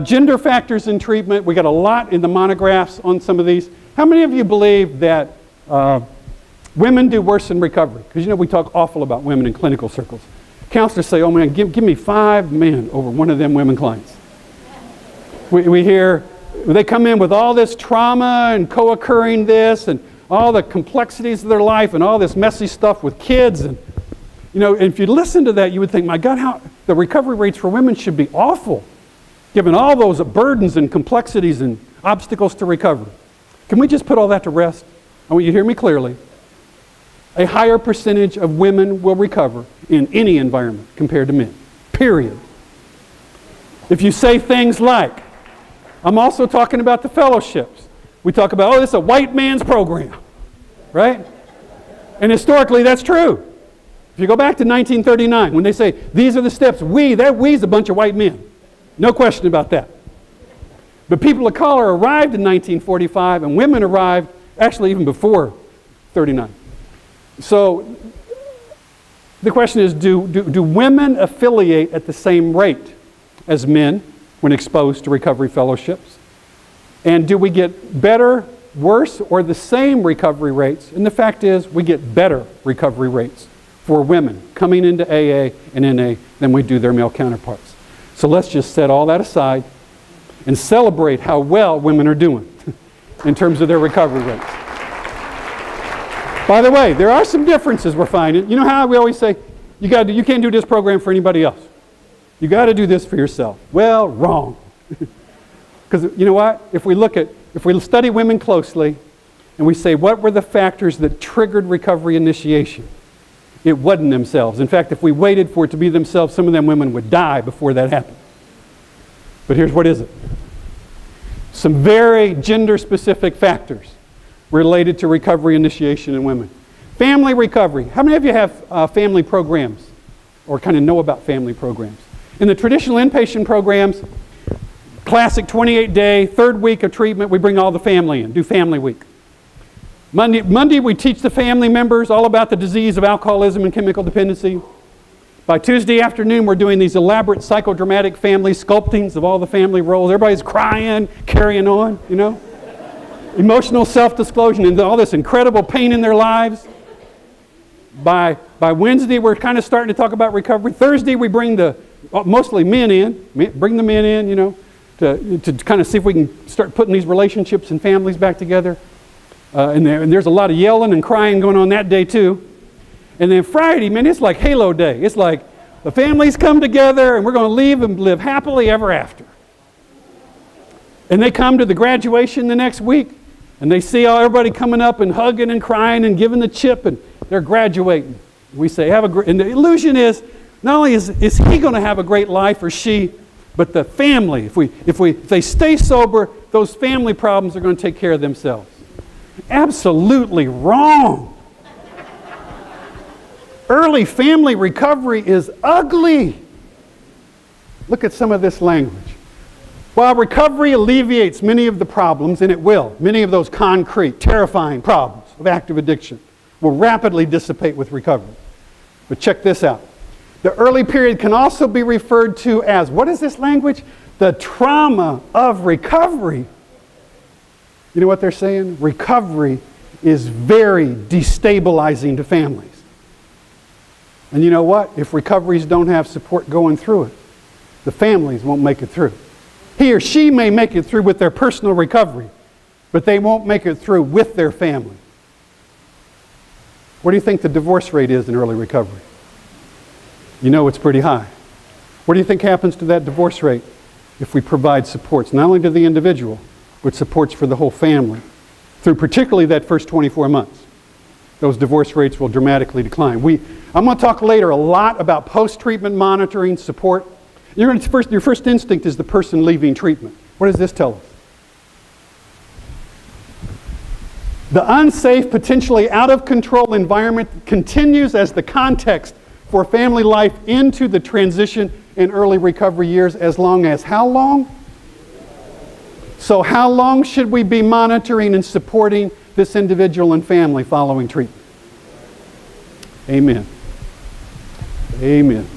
Gender factors in treatment. We got a lot in the monographs on some of these. How many of you believe that women do worse in recovery? Because you know we talk awful about women in clinical circles. Counselors say, oh man, give me 5 men over one of them women clients. We hear they come in with all this trauma and co-occurring this and all the complexities of their life and all this messy stuff with kids. And you know, if you listen to that, you would think, my God, how the recovery rates for women should be awful, given all those burdens and complexities and obstacles to recovery. Can we just put all that to rest? I want you to hear me clearly. A higher percentage of women will recover in any environment compared to men, period. If you say things like, I'm also talking about the fellowships. We talk about, oh, this is a white man's program, right? And historically, that's true. If you go back to 1939, when they say, these are the steps, that we's a bunch of white men. No question about that. But people of color arrived in 1945, and women arrived actually even before 39. So the question is, do women affiliate at the same rate as men when exposed to recovery fellowships? And do we get better, worse, or the same recovery rates? And the fact is, we get better recovery rates for women coming into AA and NA than we do their male counterparts. So let's just set all that aside and celebrate how well women are doing in terms of their recovery rates. By the way, there are some differences we're finding. You know how we always say, you can't do this program for anybody else. You got to do this for yourself. Well, wrong. Because you know what? If we study women closely and we say, what were the factors that triggered recovery initiation? It wasn't themselves. In fact, if we waited for it to be themselves, some of them women would die before that happened. But here's what is it. Some very gender-specific factors related to recovery initiation in women. Family recovery. How many of you have family programs or kind of know about family programs? In the traditional inpatient programs, classic 28-day, third week of treatment, we bring all the family in, do family week. Monday we teach the family members all about the disease of alcoholism and chemical dependency. By Tuesday afternoon, we're doing these elaborate psychodramatic family sculptings of all the family roles. Everybody's crying, carrying on, you know. Emotional self-disclosure and all this incredible pain in their lives. By Wednesday, we're kind of starting to talk about recovery. Thursday, we bring mostly men in, bring the men in, you know, to kind of see if we can start putting these relationships and families back together. And there's a lot of yelling and crying going on that day too. And then Friday, man, it's like Halo Day. It's like the families come together and we're going to leave and live happily ever after. And they come to the graduation the next week and they see everybody coming up and hugging and crying and giving the chip and they're graduating. We say, and the illusion is, not only is he going to have a great life or she, but the family, if they stay sober, those family problems are going to take care of themselves. Absolutely wrong. Early family recovery is ugly. Look at some of this language. While recovery alleviates many of the problems, and it will, many of those concrete, terrifying problems of active addiction will rapidly dissipate with recovery. But check this out. The early period can also be referred to as, what is this language? The trauma of recovery. You know what they're saying? Recovery is very destabilizing to families. And you know what? If recoveries don't have support going through it, the families won't make it through. He or she may make it through with their personal recovery, but they won't make it through with their family. What do you think the divorce rate is in early recovery? You know it's pretty high. What do you think happens to that divorce rate if we provide supports, not only to the individual, but supports for the whole family, through particularly that first 24 months? Those divorce rates will dramatically decline. I'm going to talk later a lot about post-treatment monitoring, support. Your first instinct is the person leaving treatment. What does this tell us? The unsafe, potentially out-of-control environment continues as the context for family life into the transition and early recovery years, as long as how long? So how long should we be monitoring and supporting this individual and family following treatment? Amen. Amen.